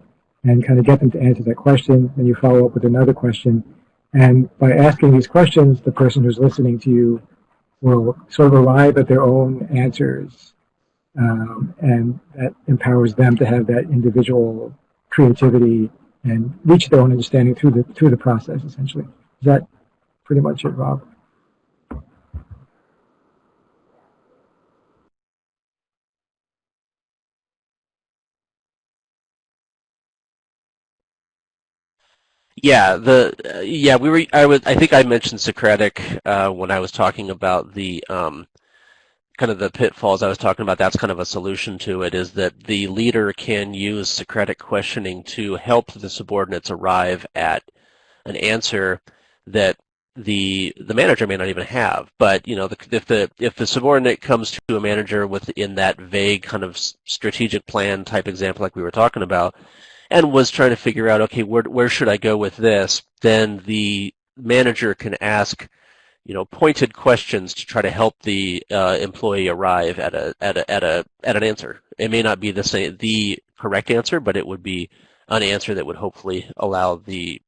and kind of get them to answer that question, and you follow up with another question. And by asking these questions, the person who's listening to you will sort of arrive at their own answers, and that empowers them to have that individual creativity and reach their own understanding through the process, essentially. Is that pretty much it, Rob? Yeah, I think I mentioned Socratic when I was talking about the kind of the pitfalls I was talking about. That's kind of a solution to it, is that the leader can use Socratic questioning to help the subordinates arrive at an answer that the manager may not even have. But if the subordinate comes to a manager within that vague kind of strategic plan type example like we were talking about, and was trying to figure out, okay, where should I go with this, then the manager can ask pointed questions to try to help the employee arrive at an answer. It may not be the correct answer, but it would be an answer that would hopefully allow the.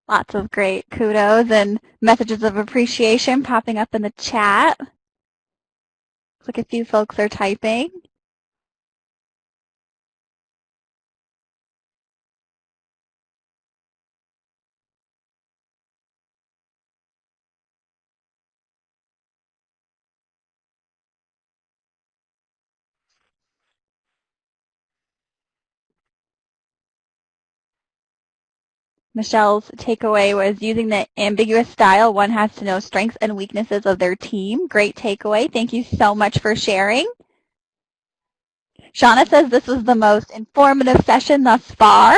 Lots of great kudos and messages of appreciation popping up in the chat. Looks like a few folks are typing. Michelle's takeaway was, using the ambiguous style, one has to know strengths and weaknesses of their team. Great takeaway. Thank you so much for sharing. Shauna says this was the most informative session thus far.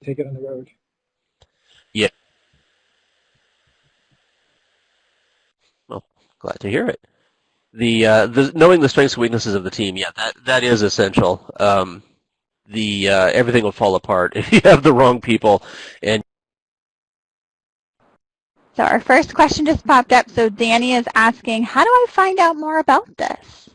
Take it on the road. Yeah. Well, Glad to hear it. The knowing the strengths and weaknesses of the team, yeah, that is essential. Everything will fall apart if you have the wrong people. And So our first question just popped up. So Danny is asking, how do I find out more about this?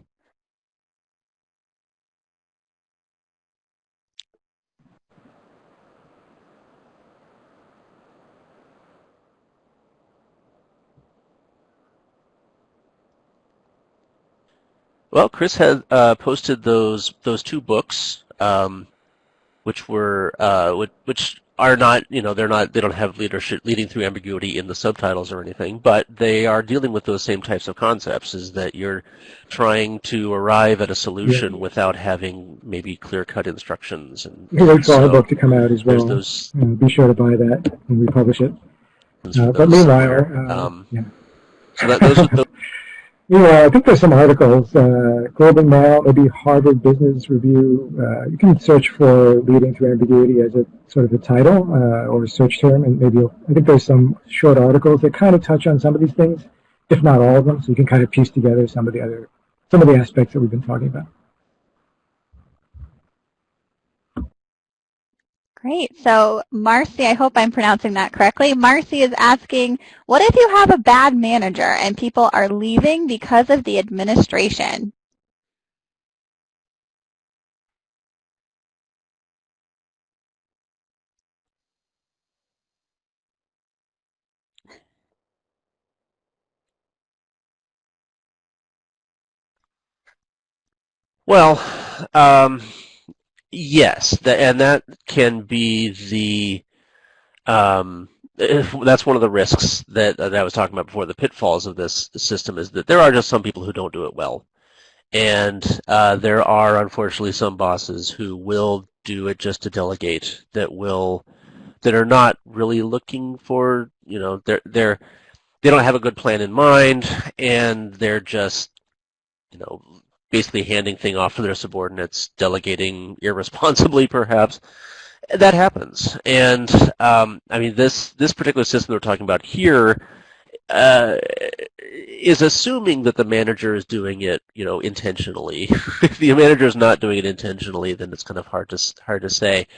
well, Chris had posted those two books, which are not, they don't have leading through ambiguity in the subtitles or anything, but they are dealing with those same types of concepts, is that you're trying to arrive at a solution without having maybe clear-cut instructions. And we wait for our book to come out as well. Those, be sure to buy that when we publish it. But meanwhile, so those I think there's some articles, Global Mail, maybe Harvard Business Review. You can search for leading through ambiguity as a sort of a title or a search term, and maybe I think there's some short articles that kind of touch on some of these things, if not all of them, so you can kind of piece together some of the aspects that we've been talking about. Great. So Marcy, I hope I'm pronouncing that correctly. Marcy is asking, what if you have a bad manager and people are leaving because of the administration? Well, yes, and that can be that's one of the risks that I was talking about before. The pitfalls of this system is that there are just some people who don't do it well, and there are unfortunately some bosses who will do it just to delegate, that are not really looking for, they don't have a good plan in mind, and they're just, basically handing things off to their subordinates, delegating irresponsibly, perhaps. That happens. And, this particular system we're talking about here is assuming that the manager is doing it, intentionally. If the manager is not doing it intentionally, then it's kind of hard to say.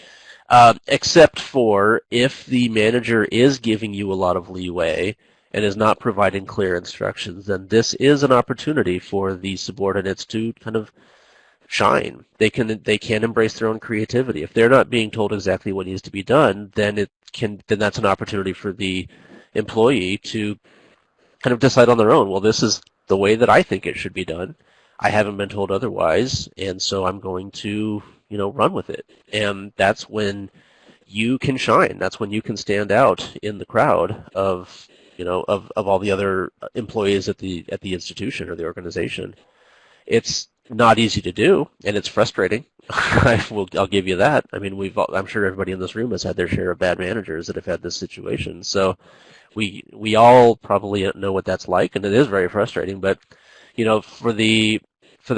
Except for if the manager is giving you a lot of leeway and is not providing clear instructions, then this is an opportunity for the subordinates to kind of shine. They can embrace their own creativity. If they're not being told exactly what needs to be done, then that's an opportunity for the employee to kind of decide on their own. Well, this is the way that I think it should be done. I haven't been told otherwise, and so I'm going to, run with it. And that's when you can shine. That's when you can stand out in the crowd of all the other employees at the institution or the organization. It's not easy to do, and it's frustrating. I'll give you that. I mean, I'm sure everybody in this room has had their share of bad managers that have had this situation. So we all probably know what that's like, and it is very frustrating. But for the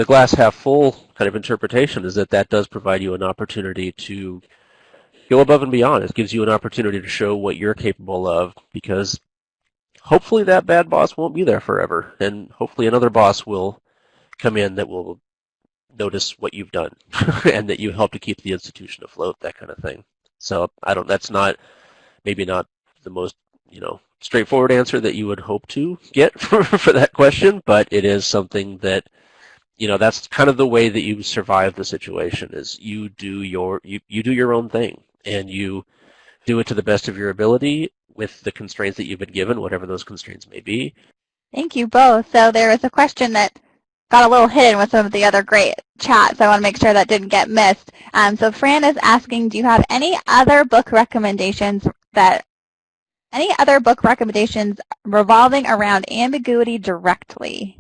glass half full kind of interpretation is that does provide you an opportunity to go above and beyond. It gives you an opportunity to show what you're capable of, because hopefully that bad boss won't be there forever, and hopefully another boss will come in that will notice what you've done and that you help to keep the institution afloat, that kind of thing. So that's maybe not the most, straightforward answer that you would hope to get for that question, but it is something that, that's kind of the way that you survive the situation, is you do your own thing, and you do it to the best of your ability with the constraints that you've been given, whatever those constraints may be. Thank you both. So there was a question that got a little hidden with some of the other great chats. I want to make sure that didn't get missed. So Fran is asking, do you have any other book recommendations revolving around ambiguity directly?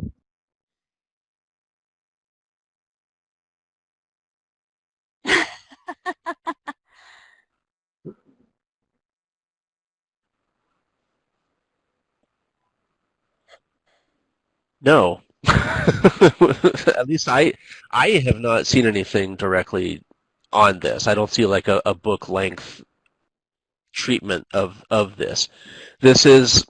No. At least I have not seen anything directly on this. I don't see like a book length treatment of this. This is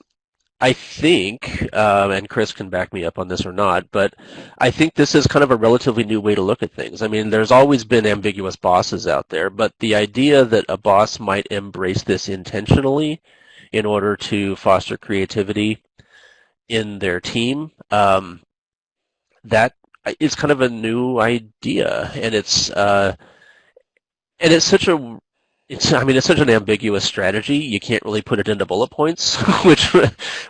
I think, and Chris can back me up on this or not, but I think this is kind of a relatively new way to look at things. I mean, there's always been ambiguous bosses out there, but the idea that a boss might embrace this intentionally in order to foster creativity in their team, that is kind of a new idea, and it's such a it's such an ambiguous strategy. You can't really put it into bullet points, which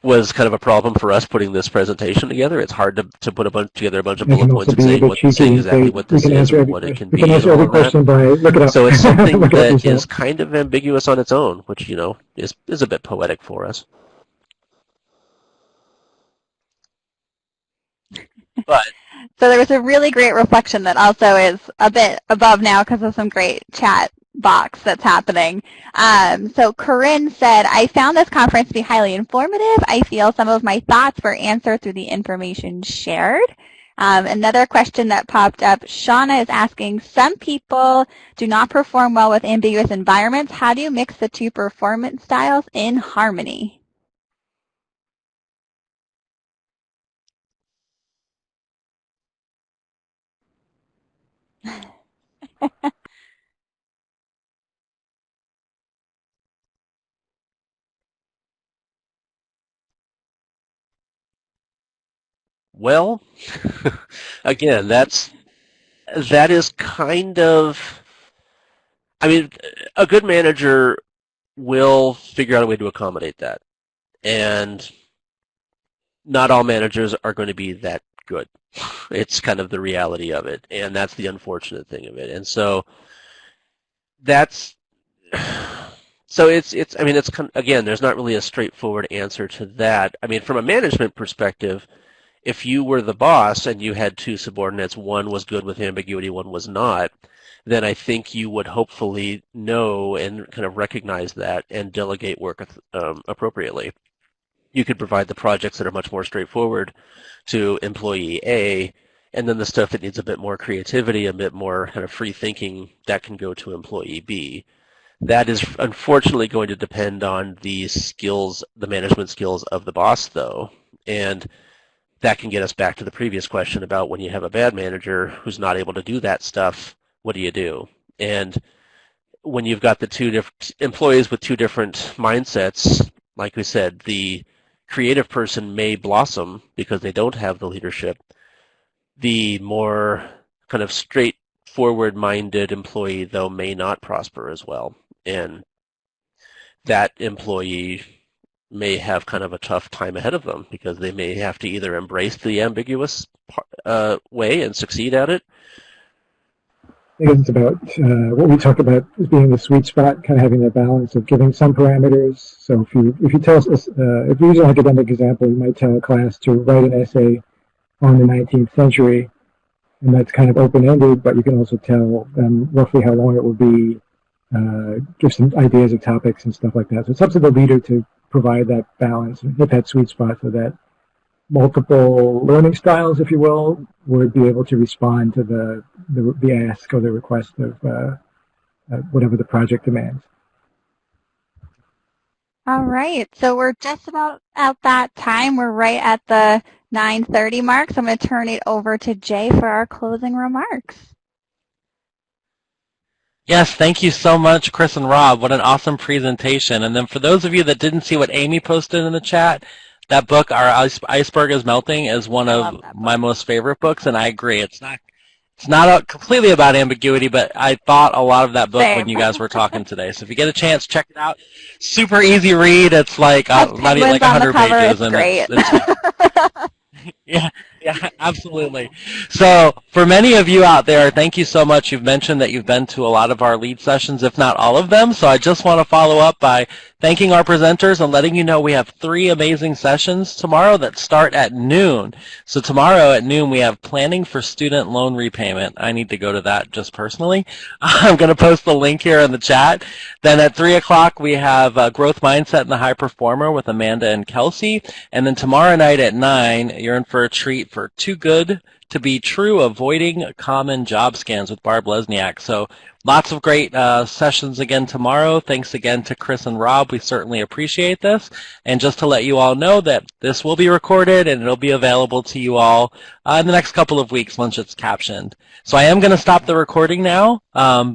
was kind of a problem for us putting this presentation together. It's hard to put together a bunch of bullet points and saying exactly what this is and what it can be. We can answer every question by look it up. So it's something that is kind of ambiguous on its own, which is a bit poetic for us. But so there was a really great reflection that also is a bit above now because of some great chat box that's happening. So Corinne said, I found this conference to be highly informative. I feel some of my thoughts were answered through the information shared. Another question that popped up, Shauna is asking, some people do not perform well with ambiguous environments. How do you mix the two performance styles in harmony? Well, again, that is kind of, I mean, a good manager will figure out a way to accommodate that. And not all managers are going to be that good. It's kind of the reality of it, and that's the unfortunate thing of it. And so it's again, there's not really a straightforward answer to that. I mean, from a management perspective, if you were the boss and you had two subordinates, one was good with ambiguity, one was not, then I think you would hopefully know and kind of recognize that and delegate work appropriately. You could provide the projects that are much more straightforward to employee A, and then the stuff that needs a bit more creativity, a bit more kind of free thinking, that can go to employee B. That is unfortunately going to depend on the skills, the management skills of the boss, though. And that can get us back to the previous question about when you have a bad manager who's not able to do that stuff, what do you do? And when you've got the two different employees with two different mindsets, like we said, the creative person may blossom because they don't have the leadership. The more kind of straightforward-minded employee, though, may not prosper as well. And that employee may have kind of a tough time ahead of them because they may have to either embrace the ambiguous way and succeed at it. I think it's about what we talked about as being the sweet spot, kind of having that balance of giving some parameters. So if you tell us, if you use an academic example, you might tell a class to write an essay on the 19th century, and that's kind of open-ended, but you can also tell them roughly how long it will be, give some ideas of topics and stuff like that. So it's up to the leader to provide that balance and hit that sweet spot so that multiple learning styles, if you will, would be able to respond to the ask or the request of whatever the project demands. All right, so we're just about at that time. We're right at the 9:30 mark, so I'm going to turn it over to Jay for our closing remarks. Yes, thank you so much, Chris and Rob. What an awesome presentation. And then for those of you that didn't see what Amy posted in the chat, that book, Our Iceberg is Melting, is one of my most favorite books, and I agree. It's not completely about ambiguity, but I thought a lot of that book when you guys were talking today. So if you get a chance, check it out. Super easy read. It's like not even like 100 pages. It's great. Yeah, absolutely. So for many of you out there, thank you so much. You've mentioned that you've been to a lot of our lead sessions, if not all of them. So I just want to follow up by thanking our presenters and letting you know we have 3 amazing sessions tomorrow that start at noon. So tomorrow at noon, we have Planning for Student Loan Repayment. I need to go to that just personally. I'm going to post the link here in the chat. Then at 3 o'clock, we have Growth Mindset and the High Performer with Amanda and Kelsey. And then tomorrow night at 9, you're in for a treat for Too Good to be true avoiding common job scans with Barb Lesniak. So lots of great sessions again tomorrow. Thanks again to Chris and Rob. We certainly appreciate this. And just to let you all know that this will be recorded and it'll be available to you all in the next couple of weeks once it's captioned. So I am going to stop the recording now.